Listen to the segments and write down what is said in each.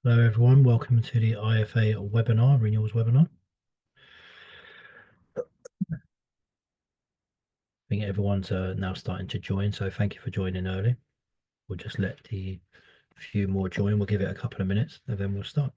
Hello everyone, welcome to the IFA webinar, renewals webinar. I think everyone's now starting to join, so thank you for joining early. We'll just let the few more join. We'll give it a couple of minutes and then we'll start.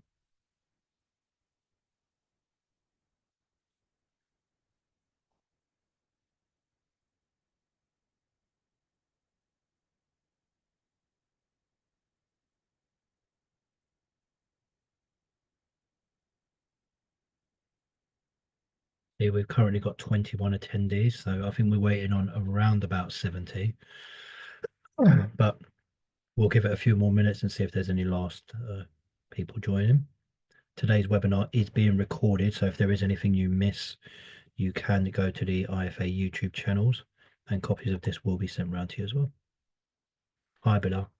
Here we've currently got 21 attendees, so I think we're waiting on around about 70. But we'll give it a few more minutes and see if there's any last people joining. Today's webinar is being recorded, so if there is anything you miss, you can go to the IFA YouTube channels and copies of this will be sent around to you as well. Hi, Bilal.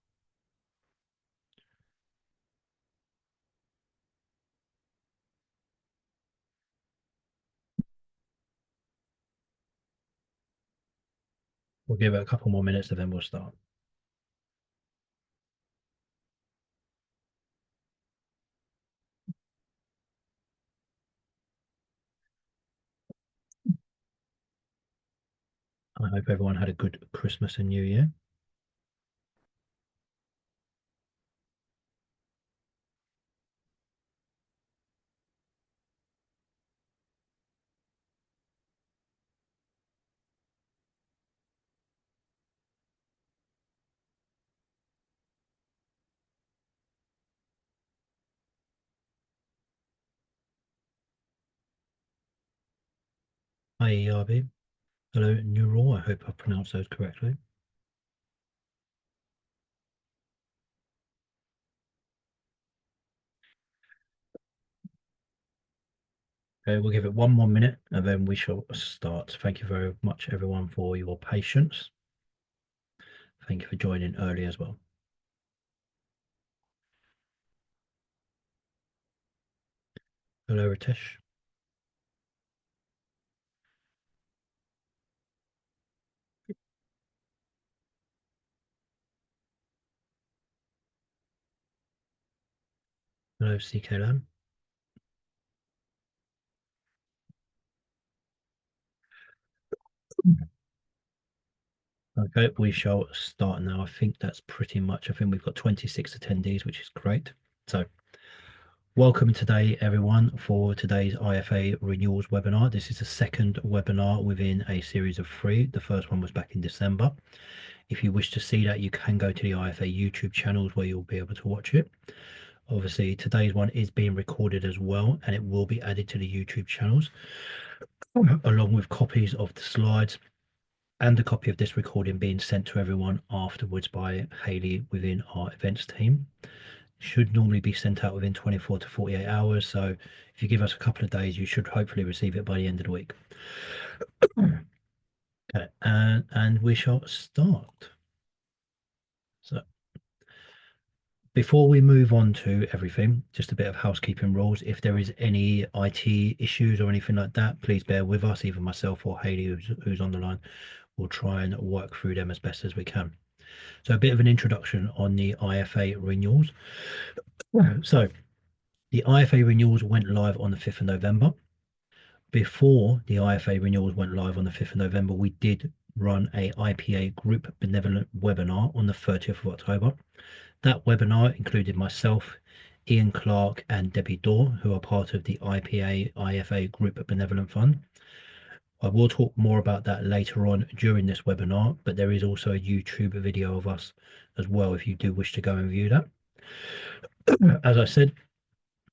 We'll give it a couple more minutes and then we'll start. I hope everyone had a good Christmas and New Year. Hi, ERB. Hello, Neural. I hope I pronounced those correctly. Okay, we'll give it one more minute and then we shall start. Thank you very much, everyone, for your patience. Thank you for joining early as well. Hello, Ritesh. Hello, CK Lam. Okay, we shall start now. I think that's pretty much, I think we've got 26 attendees, which is great. So welcome today, everyone, for today's IFA renewals webinar. This is the second webinar within a series of 3. The first one was back in December. If you wish to see that, you can go to the IFA YouTube channels where you'll be able to watch it. Obviously, today's one is being recorded as well, and it will be added to the YouTube channels, along with copies of the slides and a copy of this recording being sent to everyone afterwards by Hayley within our events team. Should normally be sent out within 24 to 48 hours. So if you give us a couple of days, you should hopefully receive it by the end of the week. Okay, and we shall start. So before we move on to everything, just a bit of housekeeping rules. If there is any IT issues or anything like that, please bear with us. Either myself or Hayley, who's on the line, will try and work through them as best as we can. So a bit of an introduction on the IFA renewals. So the IFA renewals went live on the 5th of November. Before the IFA renewals went live on the 5th of November, we did run a IPA group benevolent webinar on the 30th of October. That webinar included myself, Ian Clark, and Debbie Dorr, who are part of the IPA IFA Group Benevolent Fund. I will talk more about that later on during this webinar, but there is also a YouTube video of us as well if you do wish to go and view that. As I said,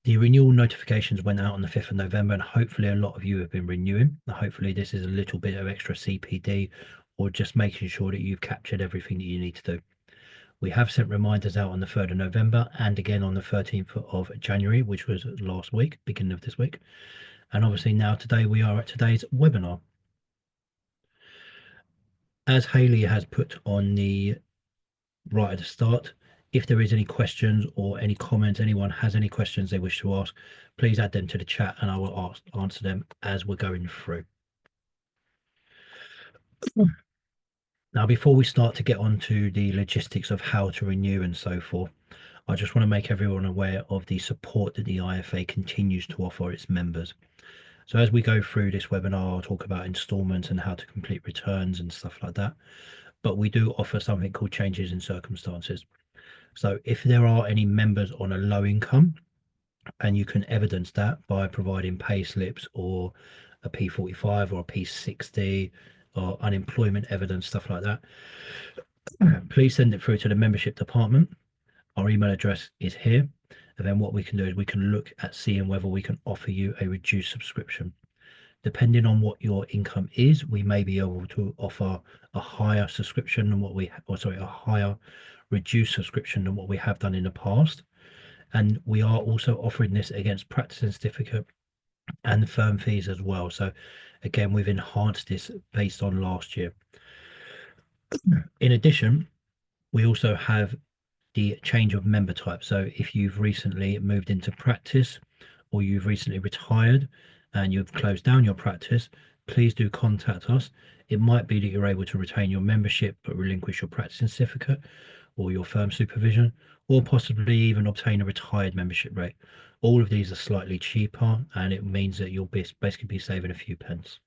the renewal notifications went out on the 5th of November, and hopefully a lot of you have been renewing. Hopefully this is a little bit of extra CPD or just making sure that you've captured everything that you need to do. We have sent reminders out on the 3rd of November and again on the 13th of January, which was last week, beginning of this week. And obviously now today we are at today's webinar. As Hayley has put on the right at the start, if there is any questions or any comments, anyone has any questions they wish to ask, please add them to the chat and I will answer them as we're going through. Now, before we start to get onto the logistics of how to renew and so forth, I just want to make everyone aware of the support that the IFA continues to offer its members. So as we go through this webinar, I'll talk about installments and how to complete returns and stuff like that. But we do offer something called changes in circumstances. So if there are any members on a low income, and you can evidence that by providing pay slips or a P45 or a P60 or unemployment evidence, stuff like that, please send it through to the membership department. Our email address is here. And then what we can do is we can look at seeing whether we can offer you a reduced subscription. Depending on what your income is, we may be able to offer a higher subscription than what we, or sorry, a higher reduced subscription than what we have done in the past. And we are also offering this against practicing certificate and firm fees as well. So again, we've enhanced this based on last year. In addition, we also have the change of member type. So if you've recently moved into practice or you've recently retired and you've closed down your practice, please do contact us. It might be that you're able to retain your membership but relinquish your practicing certificate or your firm supervision, or possibly even obtain a retired membership rate. All of these are slightly cheaper, and it means that you'll basically be saving a few pence.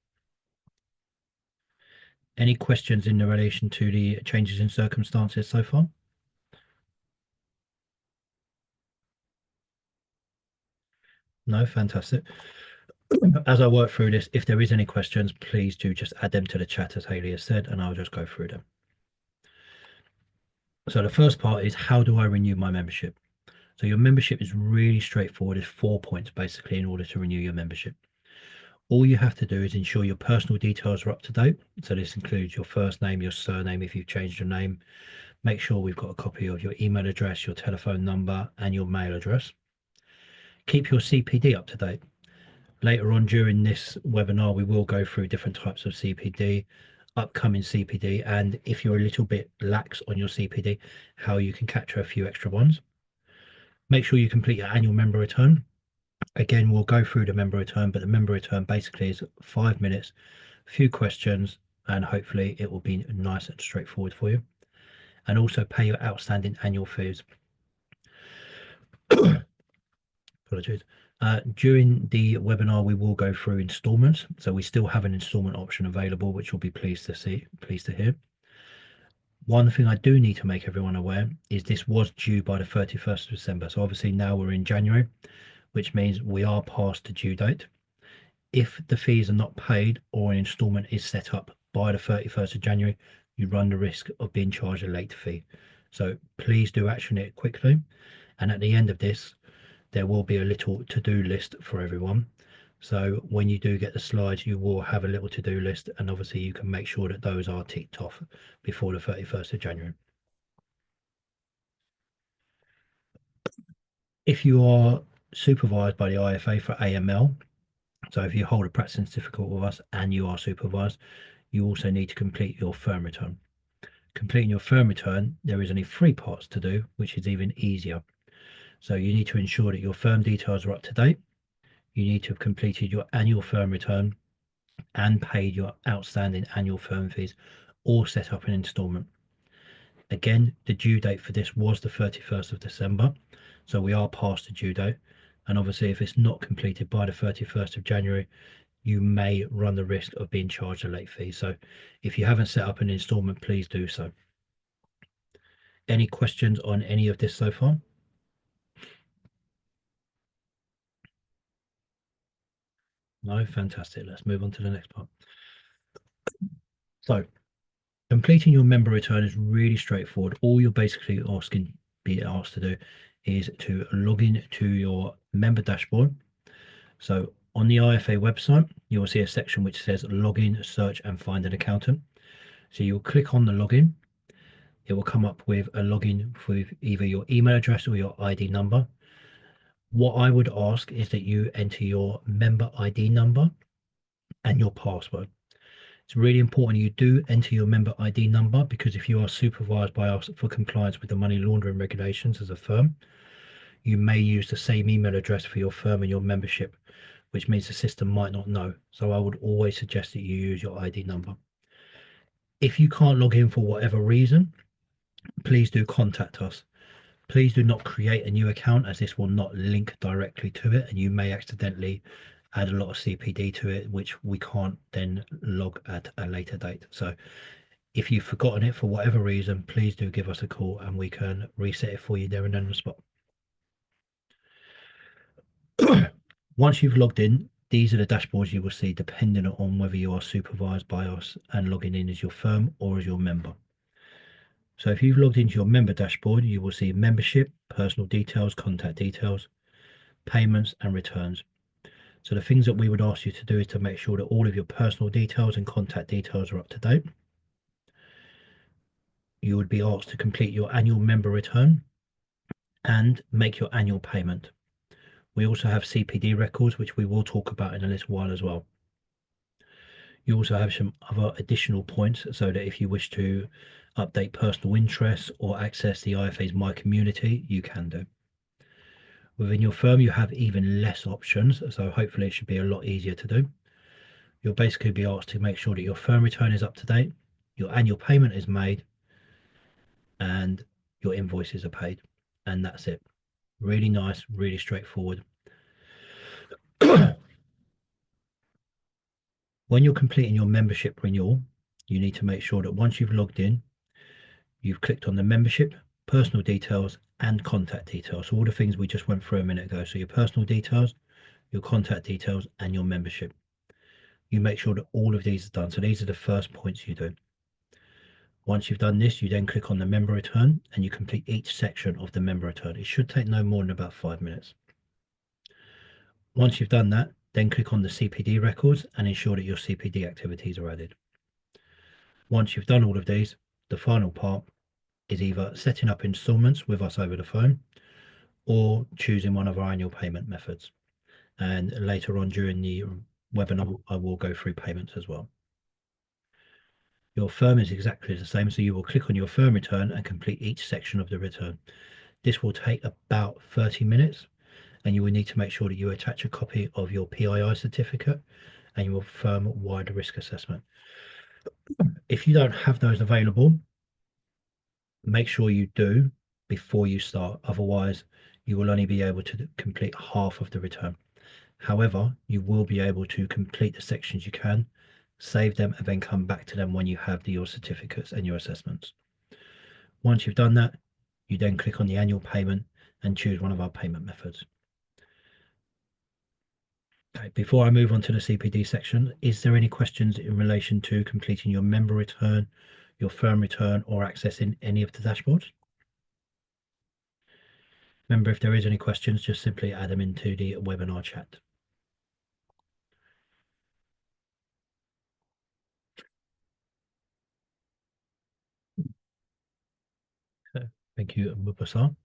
Any questions in relation to the changes in circumstances so far? No, fantastic. As I work through this, if there is any questions, please do just add them to the chat, as Haley has said, and I'll just go through them. So the first part is, how do I renew my membership? So your membership is really straightforward. It's 4 points basically in order to renew your membership. All you have to do is ensure your personal details are up to date. So this includes your first name, your surname if you've changed your name. Make sure we've got a copy of your email address, your telephone number, and your mail address. Keep your CPD up to date. Later on during this webinar, we will go through different types of CPD, upcoming CPD, and if you're a little bit lax on your CPD, how you can capture a few extra ones. Make sure you complete your annual member return. Again, we'll go through the member return, but the member return basically is 5 minutes, a few questions, and hopefully it will be nice and straightforward for you. And also pay your outstanding annual fees. Apologies. During the webinar, we will go through installments. So we still have an installment option available, which you'll be pleased to hear. One thing I do need to make everyone aware is this was due by the 31st of December. So obviously now we're in January, which means we are past the due date. If the fees are not paid or an installment is set up by the 31st of January, you run the risk of being charged a late fee. So please do action it quickly. And at the end of this, there will be a little to-do list for everyone. So when you do get the slides, you will have a little to-do list, and obviously you can make sure that those are ticked off before the 31st of January. If you are supervised by the IFA for AML, so if you hold a practicing certificate with us and you are supervised, you also need to complete your firm return. Completing your firm return, there is only 3 parts to do, which is even easier. So you need to ensure that your firm details are up to date. You need to have completed your annual firm return and paid your outstanding annual firm fees, or set up an installment. Again, the due date for this was the 31st of December, so we are past the due date. And obviously, if it's not completed by the 31st of January, you may run the risk of being charged a late fee. So if you haven't set up an installment, please do so. Any questions on any of this so far? No, fantastic. Let's move on to the next part. So completing your member return is really straightforward. All you're basically being asked to do is to log in to your member dashboard. So on the IFA website, you will see a section which says login, search and find an accountant. So you'll click on the login. It will come up with a login with either your email address or your ID number. What I would ask is that you enter your member ID number and your password. It's really important you do enter your member ID number, because if you are supervised by us for compliance with the money laundering regulations as a firm, you may use the same email address for your firm and your membership, which means the system might not know. So I would always suggest that you use your ID number. If you can't log in for whatever reason, please do contact us. Please do not create a new account, as this will not link directly to it, and you may accidentally add a lot of CPD to it, which we can't then log at a later date. So if you've forgotten it for whatever reason, please do give us a call and we can reset it for you there and then on the spot. Once you've logged in, these are the dashboards you will see depending on whether you are supervised by us and logging in as your firm or as your member. So if you've logged into your member dashboard, you will see membership, personal details, contact details, payments and returns. So the things that we would ask you to do is to make sure that all of your personal details and contact details are up to date. You would be asked to complete your annual member return and make your annual payment. We also have CPD records, which we will talk about in a little while as well. You also have some other additional points, so that if you wish to update personal interests or access the IFA's My Community, you can do. Within your firm, you have even less options, so hopefully it should be a lot easier to do. You'll basically be asked to make sure that your firm return is up to date, your annual payment is made, and your invoices are paid. And that's it. Really nice, really straightforward. When you're completing your membership renewal, you need to make sure that once you've logged in, you've clicked on the membership, personal details, and contact details. So all the things we just went through a minute ago. So your personal details, your contact details, and your membership. You make sure that all of these are done. So these are the first points you do. Once you've done this, you then click on the member return and you complete each section of the member return. It should take no more than about 5 minutes. Once you've done that, then click on the CPD records and ensure that your CPD activities are added. Once you've done all of these, the final part is either setting up installments with us over the phone or choosing one of our annual payment methods. And later on during the webinar, I will go through payments as well. Your firm is exactly the same, so you will click on your firm return and complete each section of the return. This will take about 30 minutes, and you will need to make sure that you attach a copy of your PII certificate and your firm-wide risk assessment. If you don't have those available, make sure you do before you start. Otherwise, you will only be able to complete half of the return. However, you will be able to complete the sections you can, save them, and then come back to them when you have your certificates and your assessments. Once you've done that, you then click on the annual payment and choose one of our payment methods. Okay, before I move on to the CPD section, is there any questions in relation to completing your member return, your firm return, or accessing any of the dashboards? Remember, if there is any questions, just simply add them into the webinar chat. So, thank you, Mubasar.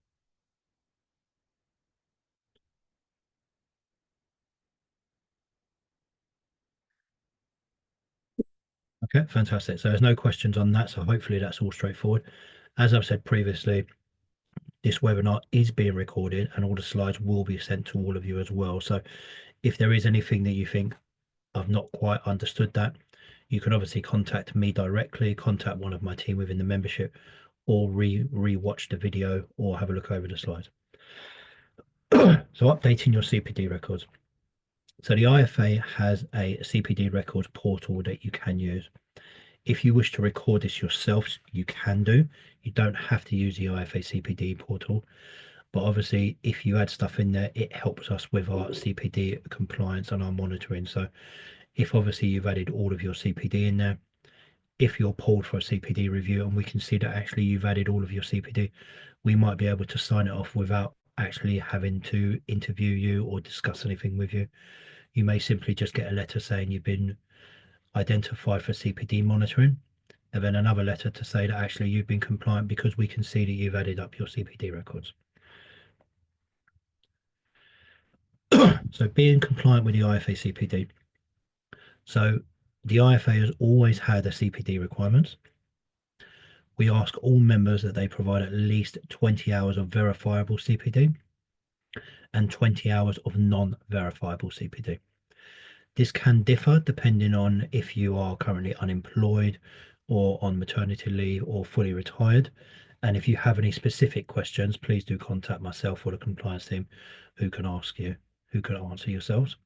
Okay, fantastic. So there's no questions on that. So hopefully that's all straightforward. As I've said previously, this webinar is being recorded and all the slides will be sent to all of you as well. So if there is anything that you think I've not quite understood that, you can obviously contact me directly, contact one of my team within the membership, or re-watch the video or have a look over the slides. So updating your CPD records. So the IFA has a CPD records portal that you can use. If you wish to record this yourself, you can do. You don't have to use the IFA CPD portal, but obviously if you add stuff in there, it helps us with our CPD compliance and our monitoring. So if obviously you've added all of your CPD in there, if you're pulled for a CPD review and we can see that actually you've added all of your CPD, we might be able to sign it off without actually having to interview you or discuss anything with you. You may simply just get a letter saying you've been identified for CPD monitoring, and then another letter to say that actually you've been compliant because we can see that you've added up your CPD records. So being compliant with the IFA CPD. So the IFA has always had a CPD requirements. We ask all members that they provide at least 20 hours of verifiable CPD and 20 hours of non-verifiable CPD. This can differ depending on if you are currently unemployed or on maternity leave or fully retired. And if you have any specific questions, please do contact myself or the compliance team who can ask you, who can answer yourselves.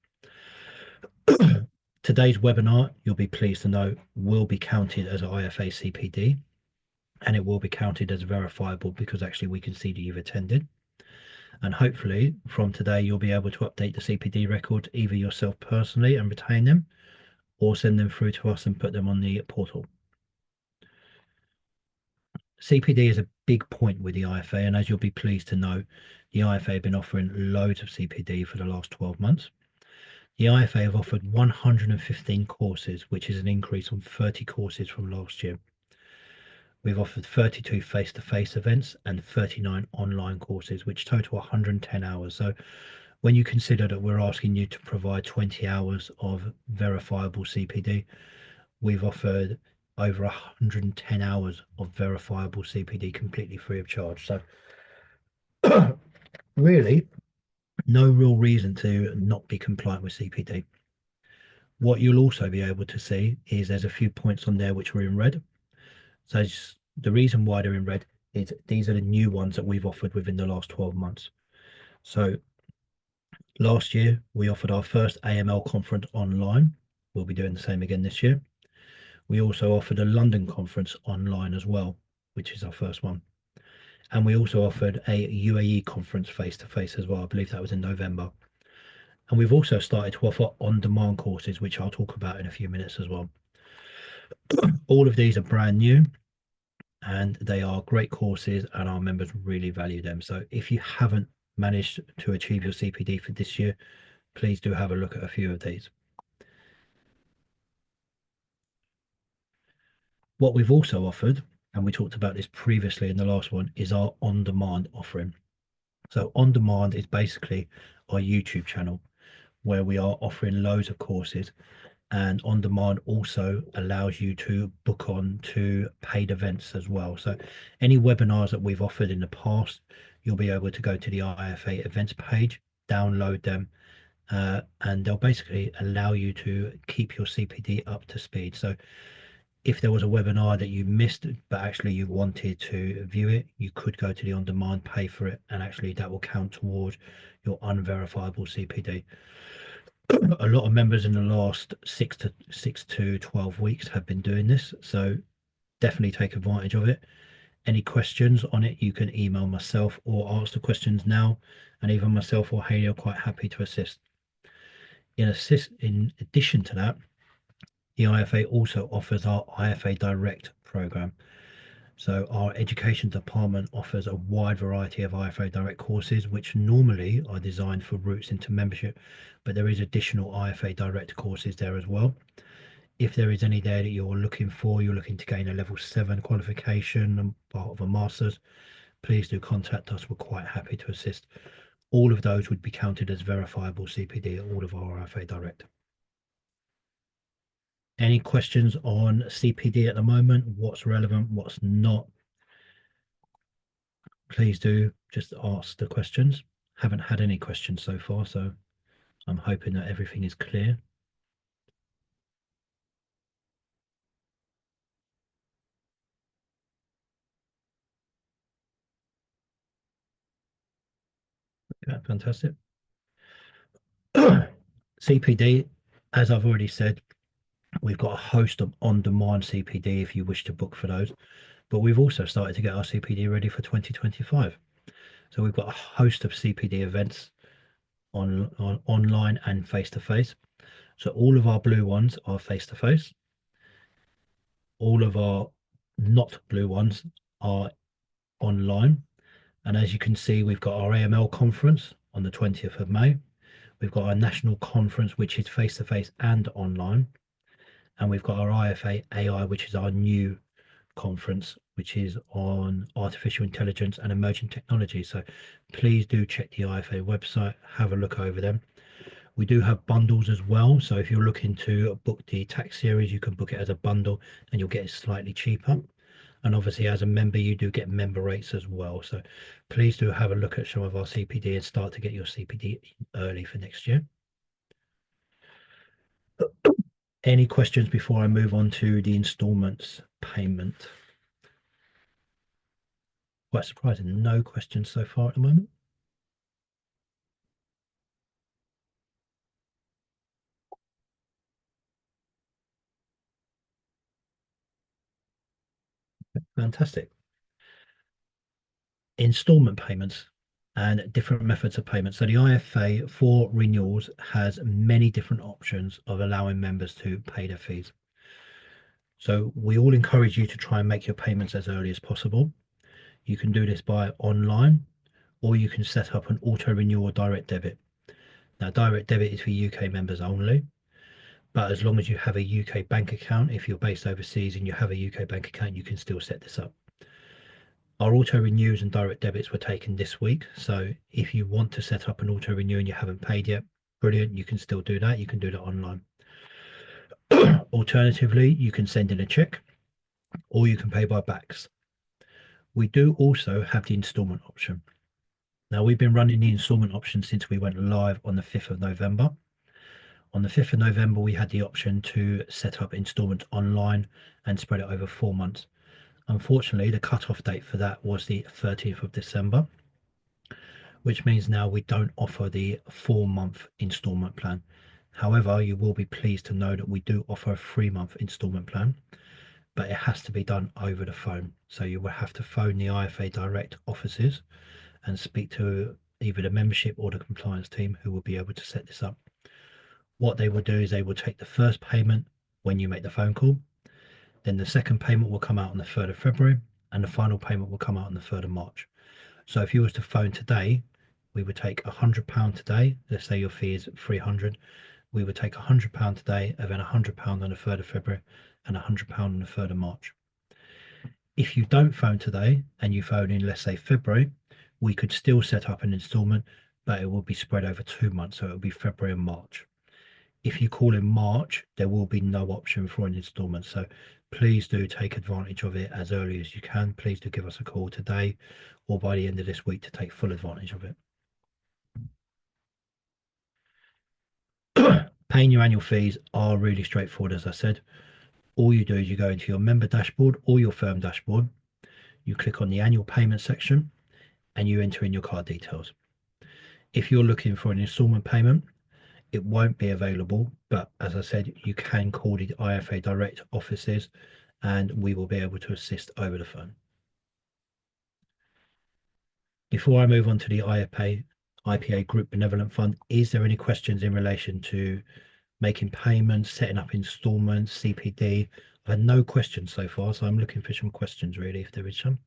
Today's webinar, you'll be pleased to know, will be counted as IFA CPD, and it will be counted as verifiable because actually we can see that you've attended. And hopefully from today, you'll be able to update the CPD record either yourself personally and retain them, or send them through to us and put them on the portal. CPD is a big point with the IFA, and as you'll be pleased to know, the IFA have been offering loads of CPD for the last 12 months. The IFA have offered 115 courses, which is an increase on 30 courses from last year. We've offered 32 face-to-face events and 39 online courses, which total 110 hours. So when you consider that we're asking you to provide 20 hours of verifiable CPD, we've offered over 110 hours of verifiable CPD completely free of charge. So really, no real reason to not be compliant with CPD. What you'll also be able to see is there's a few points on there which are in red. So the reason why they're in red is these are the new ones that we've offered within the last 12 months. So last year, we offered our first AML conference online. We'll be doing the same again this year. We also offered a London conference online as well, which is our first one. And we also offered a UAE conference face-to-face as well. I believe that was in November. And we've also started to offer on-demand courses, which I'll talk about in a few minutes as well. All of these are brand new and they are great courses and our members really value them. So if you haven't managed to achieve your CPD for this year, please do have a look at a few of these. What we've also offered, and we talked about this previously in the last one, is our on-demand offering. So on-demand is basically our YouTube channel where we are offering loads of courses, and on-demand also allows you to book on to paid events as well. So any webinars that we've offered in the past, you'll be able to go to the IFA events page, download them, and they'll basically allow you to keep your CPD up to speed. So if there was a webinar that you missed, but actually you wanted to view it, you could go to the on-demand, pay for it, and actually that will count towards your unverifiable CPD. A lot of members in the last 6 to 12 weeks have been doing this, so definitely take advantage of it. Any questions on it, you can email myself or ask the questions now, and even myself or Haley are quite happy to assist. In addition to that, the IFA also offers our IFA Direct program. So our education department offers a wide variety of IFA Direct courses, which normally are designed for routes into membership, but there is additional IFA Direct courses there as well. If there is any there that you're looking for, you're looking to gain a level 7 qualification and part of a master's, please do contact us. We're quite happy to assist. All of those would be counted as verifiable CPD at all of our IFA Direct. Any questions on CPD at the moment? What's relevant, what's not? Please do just ask the questions. Haven't had any questions so far, so I'm hoping that everything is clear. Yeah, fantastic. CPD, as I've already said, we've got a host of on-demand CPD if you wish to book for those, but we've also started to get our CPD ready for 2025. So we've got a host of CPD events online and face-to-face. So all of our blue ones are face-to-face. All of our not blue ones are online. And as you can see, we've got our AML conference on the 20th of May. We've got our national conference, which is face-to-face and online. And we've got our IFA AI, which is our new conference, which is on artificial intelligence and emerging technology. So please do check the IFA website, have a look over them. We do have bundles as well. So if you're looking to book the tax series, you can book it as a bundle and you'll get it slightly cheaper. And obviously as a member, you do get member rates as well. So please do have a look at some of our CPD and start to get your CPD early for next year. Any questions before I move on to the installments payment? Quite surprising, no questions so far at the moment. Fantastic. Installment payments and different methods of payment. So the IFA for renewals has many different options of allowing members to pay their fees. So we all encourage you to try and make your payments as early as possible. You can do this by online, or you can set up an auto renew or direct debit. Now, direct debit is for UK members only, but as long as you have a UK bank account, if you're based overseas and you have a UK bank account, you can still set this up. Our auto renews and direct debits were taken this week. So if you want to set up an auto renew and you haven't paid yet, brilliant. You can still do that. You can do that online. Alternatively, you can send in a check or you can pay by backs. We do also have the installment option. Now, we've been running the installment option since we went live on the 5th of November. On the 5th of November, we had the option to set up installments online and spread it over 4 months. Unfortunately, the cut-off date for that was the 30th of December, which means now we don't offer the 4 month installment plan. However, you will be pleased to know that we do offer a 3 month installment plan, but it has to be done over the phone. So you will have to phone the IFA direct offices and speak to either the membership or the compliance team who will be able to set this up. What they will do is they will take the first payment when you make the phone call, then the second payment will come out on the 3rd of February, and the final payment will come out on the 3rd of March. So if you was to phone today, we would take £100 today. Let's say your fee is 300. We would take £100 today, and then £100 on the 3rd of February, and £100 on the 3rd of March. If you don't phone today and you phone in, let's say February, we could still set up an installment, but it will be spread over 2 months. So it will be February and March. If you call in March, there will be no option for an installment. So please do take advantage of it as early as you can. Please do give us a call today or by the end of this week to take full advantage of it. Paying your annual fees are really straightforward, as I said. All you do is you go into your member dashboard or your firm dashboard, you click on the annual payment section, and you enter in your card details. If you're looking for an installment payment, it won't be available, but as I said, you can call the IFA direct offices and we will be able to assist over the phone. Before I move on to the IPA Group Benevolent Fund, is there any questions in relation to making payments, setting up installments, CPD? I've had no questions so far, so I'm looking for some questions really, if there is some.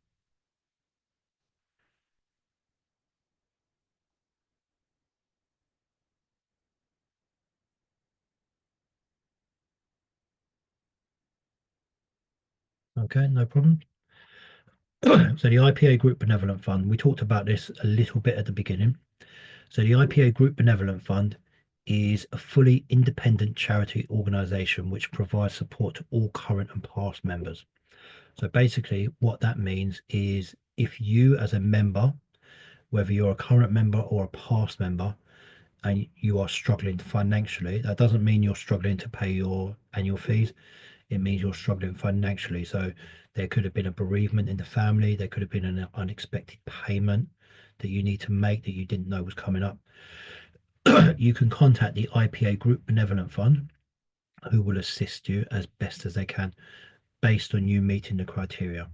Okay, no problem. So the IPA Group Benevolent Fund, we talked about this a little bit at the beginning. So the IPA Group Benevolent Fund is a fully independent charity organisation which provides support to all current and past members. So basically what that means is if you as a member, whether you're a current member or a past member, and you are struggling financially, that doesn't mean you're struggling to pay your annual fees. It means you're struggling financially. So there could have been a bereavement in the family. There could have been an unexpected payment that you need to make that you didn't know was coming up. You can contact the IPA Group Benevolent Fund, who will assist you as best as they can based on you meeting the criteria.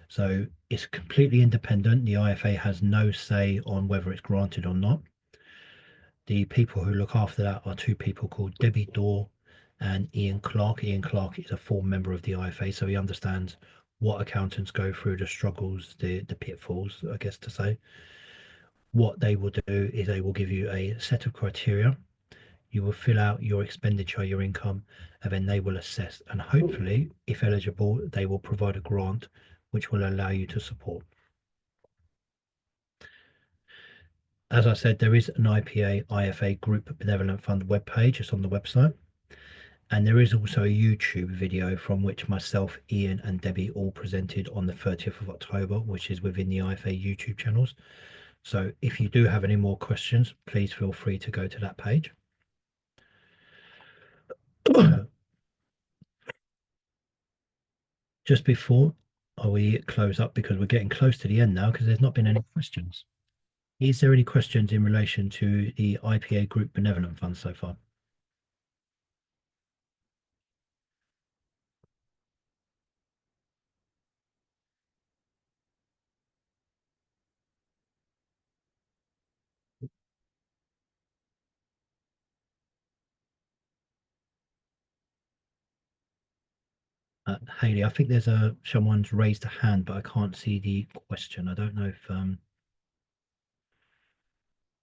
So it's completely independent. The IFA has no say on whether it's granted or not. The people who look after that are two people called Debbie Dorr and Ian Clark. Ian Clark is a full member of the IFA, so he understands what accountants go through, the struggles, the pitfalls, I guess to say. What they will do is they will give you a set of criteria. You will fill out your expenditure, your income, and then they will assess. And hopefully, if eligible, they will provide a grant which will allow you to support. As I said, there is an IPA IFA Group Benevolent Fund webpage. It's on the website. And there is also a YouTube video from which myself, Ian, and Debbie all presented on the 30th of October, which is within the IFA YouTube channels. So if you do have any more questions, please feel free to go to that page. Just before we close up, because we're getting close to the end now, because there's not been any questions. Is there any questions in relation to the IPA Group Benevolent Fund so far? Hayley, I think there's someone's raised a hand, but I can't see the question. I don't know if you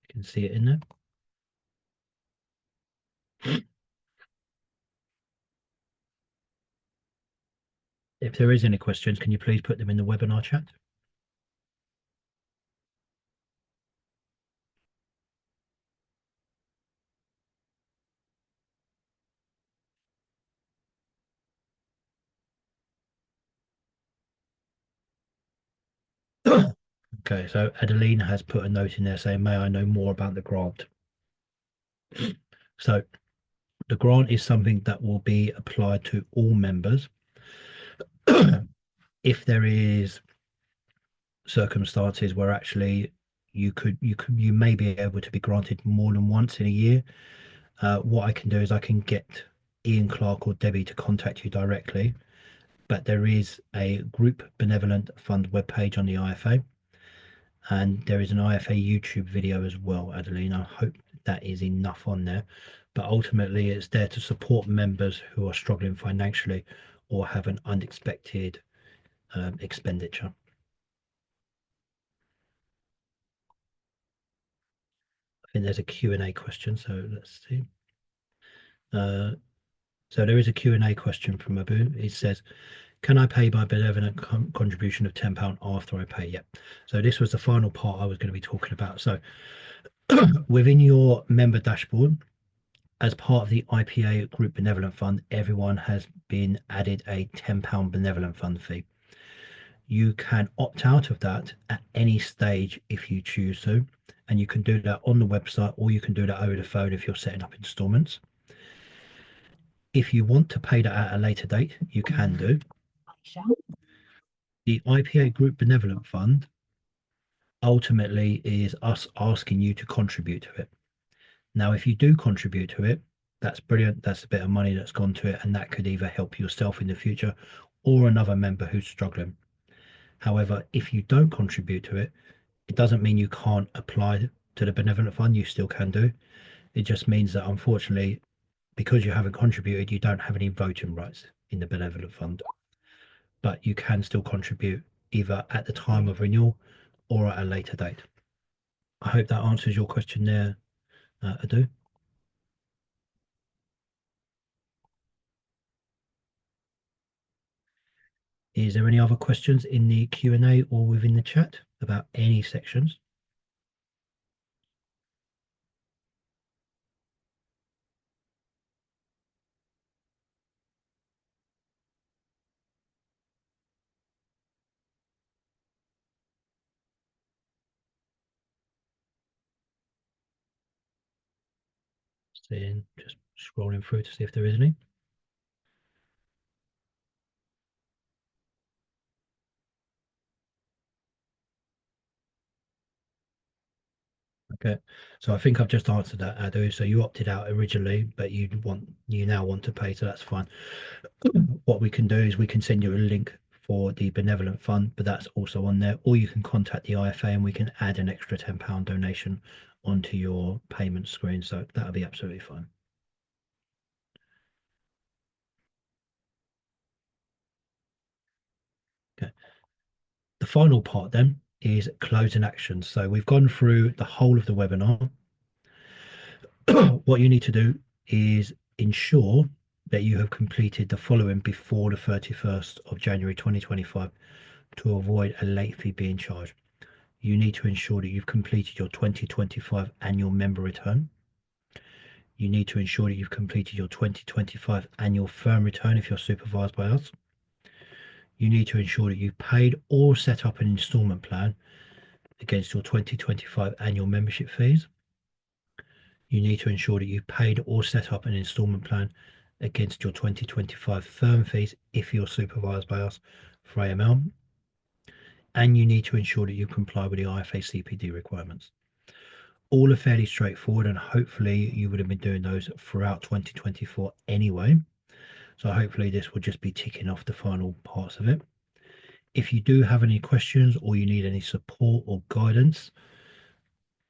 can see it in there. If there is any questions, can you please put them in the webinar chat? Okay, so Adelina has put a note in there saying, may I know more about the grant? So the grant is something that will be applied to all members. If there is circumstances where actually you may be able to be granted more than once in a year, what I can do is I can get Ian Clark or Debbie to contact you directly. But there is a group benevolent fund webpage on the IFA, and there is an IFA YouTube video as well, Adeline. I hope that is enough on there. But ultimately, it's there to support members who are struggling financially or have an unexpected expenditure. I think there's a Q&A question, so let's see. So there is a Q&A question from Abu. It says, can I pay my benevolent contribution of £10 after I pay? Yep. So this was the final part I was going to be talking about. So within your member dashboard, as part of the IPA Group Benevolent Fund, everyone has been added a £10 benevolent fund fee. You can opt out of that at any stage if you choose to, and you can do that on the website, or you can do that over the phone if you're setting up installments. If you want to pay that at a later date, you can do. The IPA Group Benevolent Fund ultimately is us asking you to contribute to it. Now, if you do contribute to it, that's brilliant. That's a bit of money that's gone to it, and that could either help yourself in the future or another member who's struggling. However, if you don't contribute to it, it doesn't mean you can't apply to the benevolent fund. You still can do. It just means that unfortunately, because you haven't contributed, you don't have any voting rights in the benevolent fund. But you can still contribute either at the time of renewal or at a later date. I hope that answers your question there, Adu. Is there any other questions in the Q&A or within the chat about any sections? Seeing, just scrolling through to see if there is any. Okay, so I think I've just answered that, Adu. So you opted out originally, but you now want to pay, so that's fine. What we can do is we can send you a link for the benevolent fund, but that's also on there, or you can contact the IFA and we can add an extra £10 donation onto your payment screen. So that'll be absolutely fine. Okay. The final part then is closing actions. So we've gone through the whole of the webinar. What you need to do is ensure that you have completed the following before the 31st of January 2025 to avoid a late fee being charged. You need to ensure that you've completed your 2025 annual member return. You need to ensure that you've completed your 2025 annual firm return if you're supervised by us. You need to ensure that you've paid or set up an installment plan against your 2025 annual membership fees. You need to ensure that you've paid or set up an installment plan against your 2025 firm fees if you're supervised by us for AML, and you need to ensure that you comply with the IFA CPD requirements. All are fairly straightforward, and hopefully you would have been doing those throughout 2024 anyway. So hopefully this will just be ticking off the final parts of it. If you do have any questions or you need any support or guidance,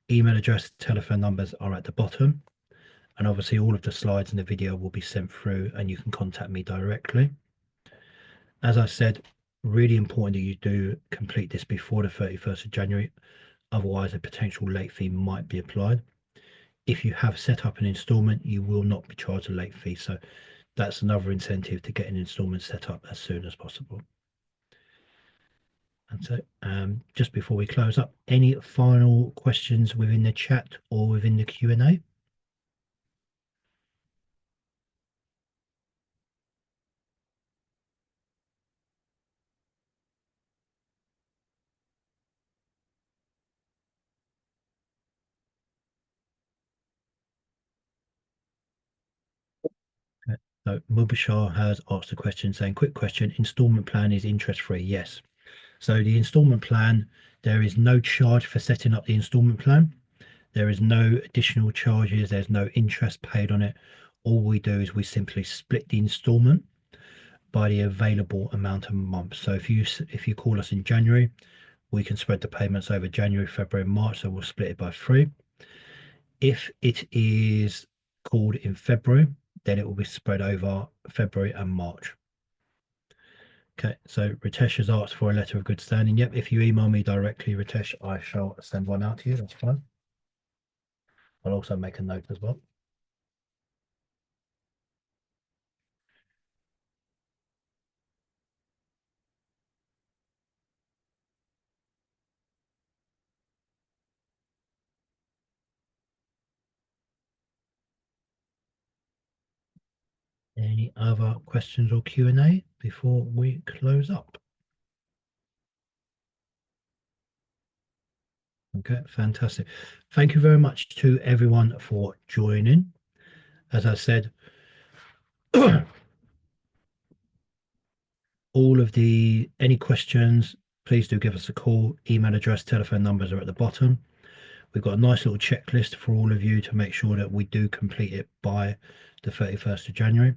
email address, telephone numbers are at the bottom. And obviously all of the slides in the video will be sent through and you can contact me directly. As I said, really important that you do complete this before the 31st of January. Otherwise, a potential late fee might be applied. If you have set up an installment, you will not be charged a late fee. So that's another incentive to get an installment set up as soon as possible. And so just before we close up, any final questions within the chat or within the Q&A? So Mubashar has asked a question saying, quick question, installment plan is interest free? Yes. So the installment plan, there is no charge for setting up the installment plan. There is no additional charges. There's no interest paid on it. All we do is we simply split the installment by the available amount of months. So if you call us in January, we can spread the payments over January, February, and March. So we'll split it by 3. If it is called in February, then it will be spread over February and March. Okay, so Ritesh has asked for a letter of good standing. Yep, if you email me directly, Ritesh, I shall send one out to you. That's fine. I'll also make a note as well. Any other questions or Q&A before we close up? Okay, fantastic. Thank you very much to everyone for joining. As I said, any questions, please do give us a call. Email address, telephone numbers are at the bottom. We've got a nice little checklist for all of you to make sure that we do complete it by the 31st of January.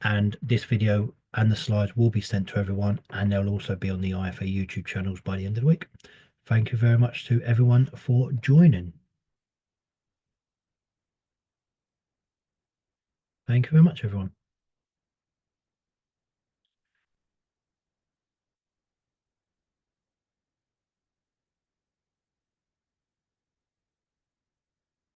And this video and the slides will be sent to everyone, and they'll also be on the IFA YouTube channels by the end of the week. Thank you very much to everyone for joining. Thank you very much, everyone.